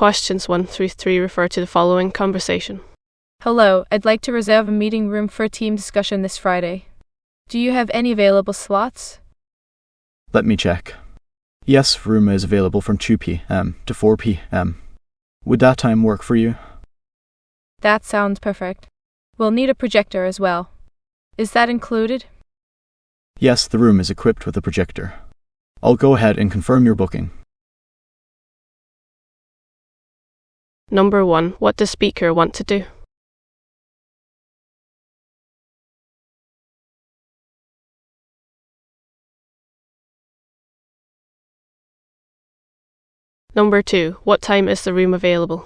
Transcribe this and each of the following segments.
Questions 1 through 3 refer to the following conversation. Hello, I'd like to reserve a meeting room for a team discussion this Friday. Do you have any available slots? Let me check. Yes, room is available from 2 p.m. to 4 p.m. Would that time work for you? That sounds perfect. We'll need a projector as well. Is that included? Yes, the room is equipped with a projector. I'll go ahead and confirm your booking. Number 1. What does speaker want to do? Number 2. What time is the room available?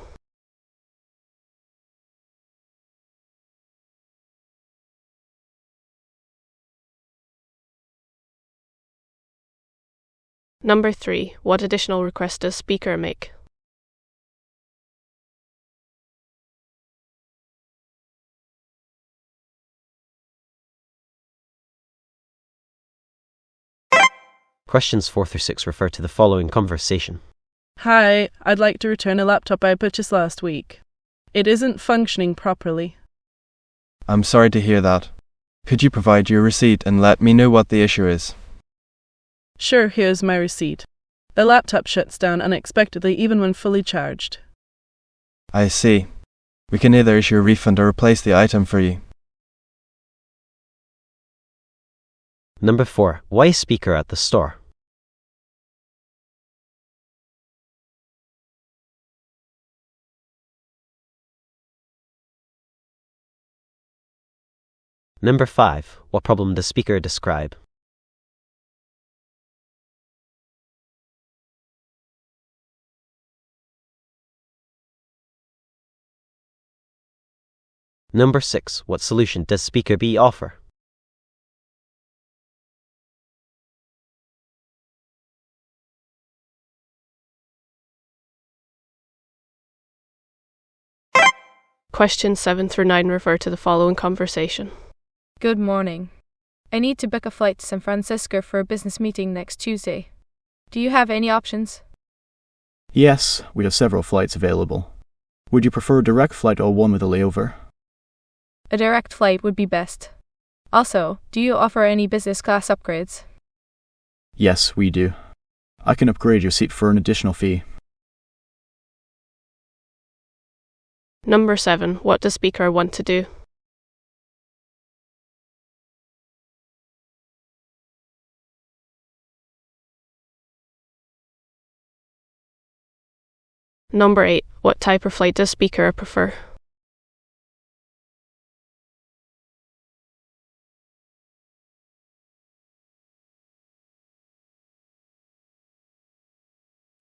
Number 3. What additional request does speaker make? Questions 4 through 6 refer to the following conversation. Hi, I'd like to return a laptop I purchased last week. It isn't functioning properly. I'm sorry to hear that. Could you provide your receipt and let me know what the issue is? Sure, here's my receipt. The laptop shuts down unexpectedly even when fully charged. I see. We can either issue a refund or replace the item for you. Number 4. Why is speaker at the store? Number 5. What problem does speaker describe? Number 6. What solution does speaker B offer? Questions 7 through 9 refer to the following conversation. Good morning. I need to book a flight to San Francisco for a business meeting next Tuesday. Do you have any options? Yes, we have several flights available. Would you prefer a direct flight or one with a layover? A direct flight would be best. Also, do you offer any business class upgrades? Yes, we do. I can upgrade your seat for an additional fee. Number 7. What does speaker want to do? Number 8. What type of flight does speaker prefer?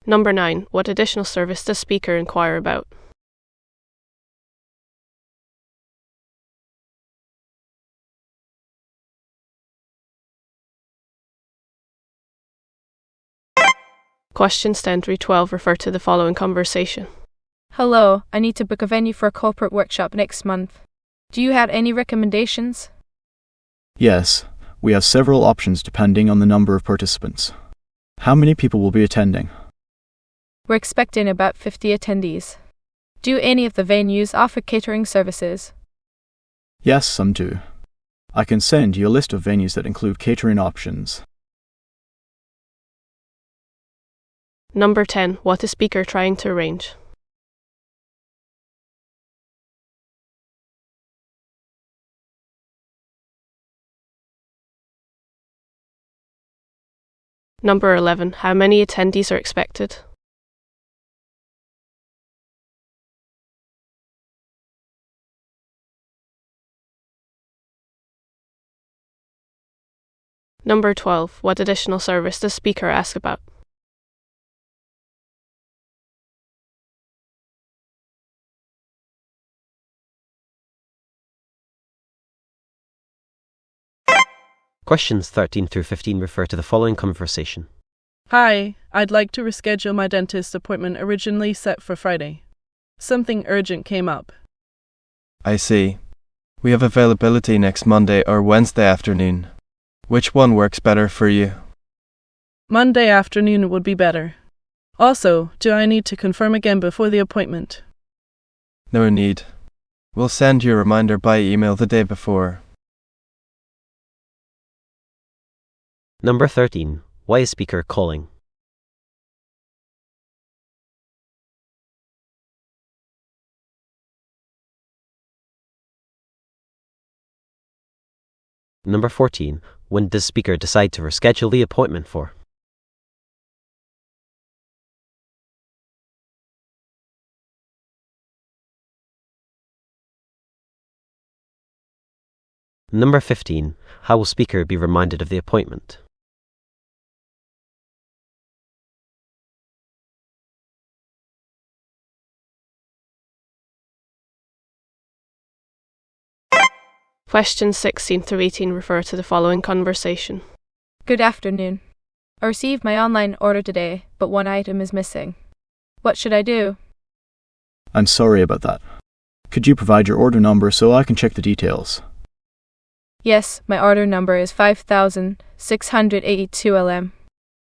Number 9. What additional service does speaker inquire about? Questions 10 through 12 refer to the following conversation. Hello, I need to book a venue for a corporate workshop next month. Do you have any recommendations? Yes, we have several options depending on the number of participants. How many people will be attending? We're expecting about 50 attendees. Do any of the venues offer catering services? Yes, some do. I can send you a list of venues that include catering options. Number 10. What is speaker trying to arrange? Number 11. How many attendees are expected? Number 12. What additional service does speaker ask about? Questions 13 through 15 refer to the following conversation. Hi, I'd like to reschedule my dentist appointment originally set for Friday. Something urgent came up. I see. We have availability next Monday or Wednesday afternoon. Which one works better for you? Monday afternoon would be better. Also, do I need to confirm again before the appointment? No need. We'll send you a reminder by email the day before. Number 13. Why is speaker calling? Number 14. When does speaker decide to reschedule the appointment for? Number 15. How will speaker be reminded of the appointment? Questions 16 through 18 refer to the following conversation. Good afternoon. I received my online order today, but one item is missing. What should I do? I'm sorry about that. Could you provide your order number so I can check the details? Yes, my order number is 5682 LM.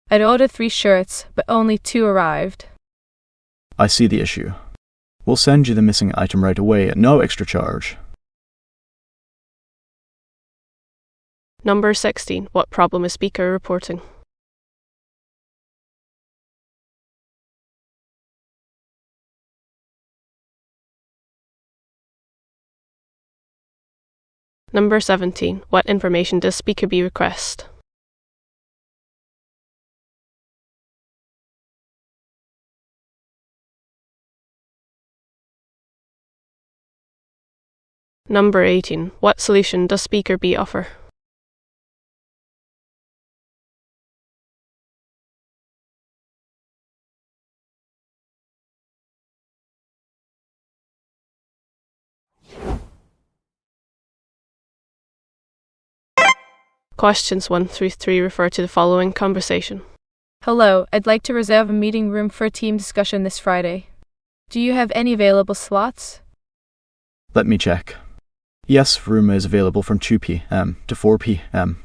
I'd ordered 3 shirts, but only 2 arrived. I see the issue. We'll send you the missing item right away at no extra charge. Number 16. What problem is speaker reporting? Number 17. What information does speaker B request? Number 18. What solution does speaker B offer? Questions 1 through 3 refer to the following conversation. Hello, I'd like to reserve a meeting room for a team discussion this Friday. Do you have any available slots? Let me check. Yes, room is available from 2 p.m. to 4 p.m.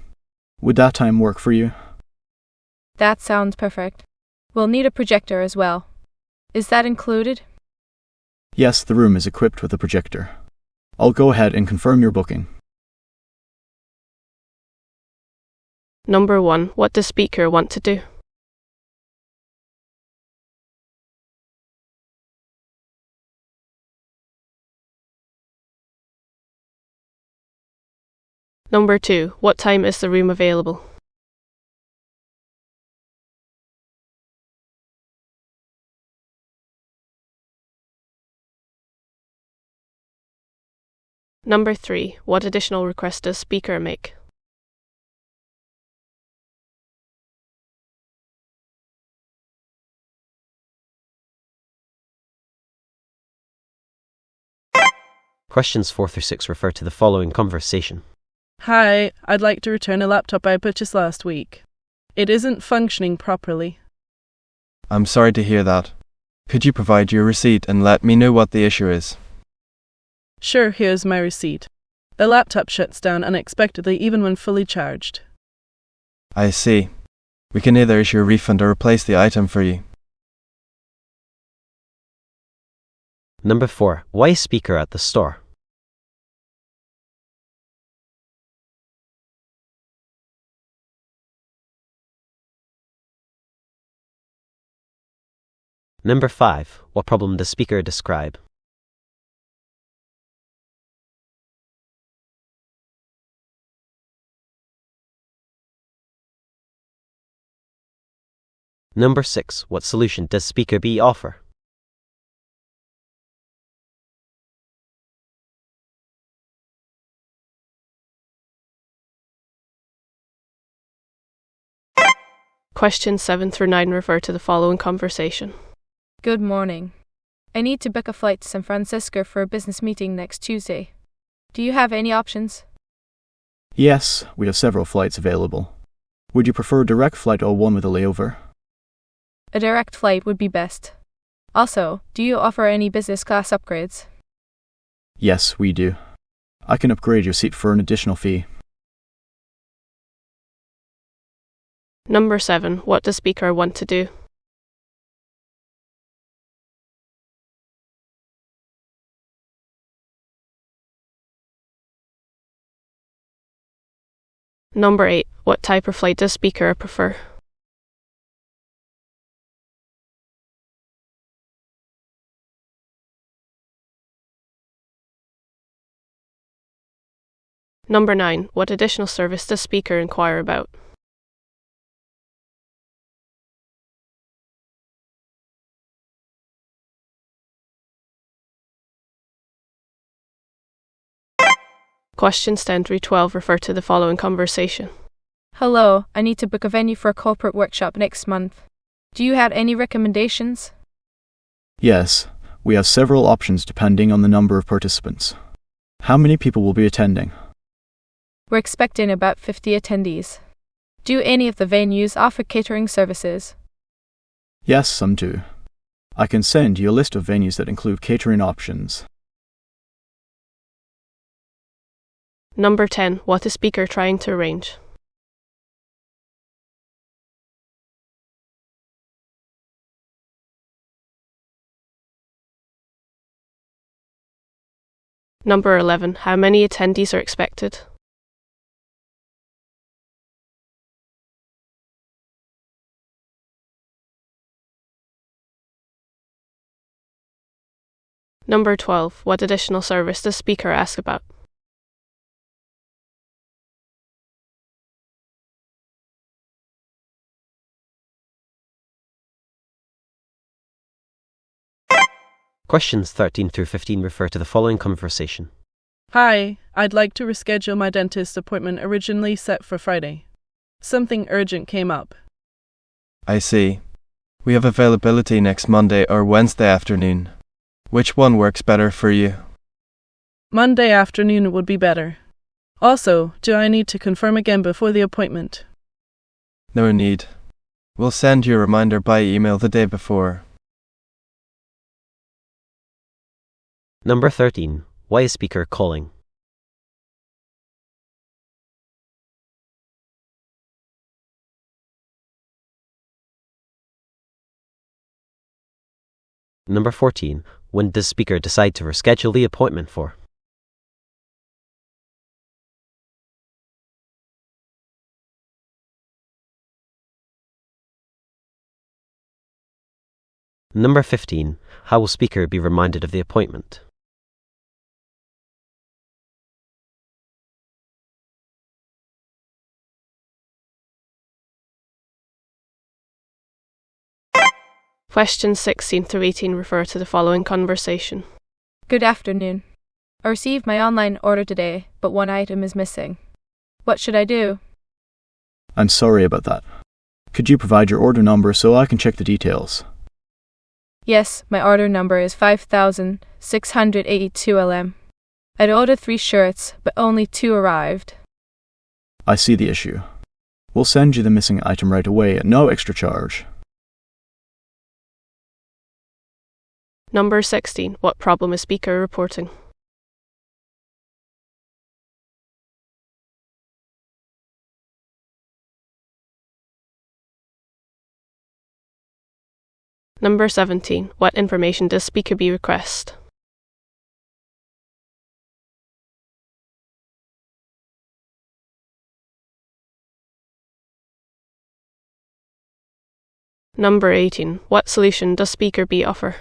Would that time work for you? That sounds perfect. We'll need a projector as well. Is that included? Yes, the room is equipped with a projector. I'll go ahead and confirm your booking. Number 1. What does speaker want to do? Number 2. What time is the room available? Number 3. What additional request does speaker make? Questions 4 through 6 refer to the following conversation. Hi, I'd like to return a laptop I purchased last week. It isn't functioning properly. I'm sorry to hear that. Could you provide your receipt and let me know what the issue is? Sure, here's my receipt. The laptop shuts down unexpectedly even when fully charged. I see. We can either issue a refund or replace the item for you. Number 4. Why is speaker at the store? Number 5. What problem does speaker describe? Number 6. What solution does speaker B offer? Questions 7 through 9 refer to the following conversation. Good morning. I need to book a flight to San Francisco for a business meeting next Tuesday. Do you have any options? Yes, we have several flights available. Would you prefer a direct flight or one with a layover? A direct flight would be best. Also, do you offer any business class upgrades? Yes, we do. I can upgrade your seat for an additional fee. Number 7. What does speaker want to do? Number 8. What type of flight does speaker prefer? Number 9. What additional service does speaker inquire about? Questions 10 through 12 refer to the following conversation. Hello, I need to book a venue for a corporate workshop next month. Do you have any recommendations? Yes, we have several options depending on the number of participants. How many people will be attending? We're expecting about 50 attendees. Do any of the venues offer catering services? Yes, some do. I can send you a list of venues that include catering options. Number 10. What is speaker trying to arrange? Number 11. How many attendees are expected? Number 12. What additional service does speaker ask about? Questions 13 through 15 refer to the following conversation. Hi, I'd like to reschedule my dentist appointment originally set for Friday. Something urgent came up. I see. We have availability next Monday or Wednesday afternoon. Which one works better for you? Monday afternoon would be better. Also, do I need to confirm again before the appointment? No need. We'll send you a reminder by email the day before. Number 13. Why is speaker calling? Number 14. When does speaker decide to reschedule the appointment for? Number 15. How will speaker be reminded of the appointment? Questions 16 through 18 refer to the following conversation. Good afternoon. I received my online order today, but one item is missing. What should I do? I'm sorry about that. Could you provide your order number so I can check the details? Yes, my order number is 5682 LM. I'd ordered 3 shirts, but only 2 arrived. I see the issue. We'll send you the missing item right away at no extra charge. Number 16. What problem is speaker reporting? Number 17. What information does speaker B request? Number 18. What solution does speaker B offer?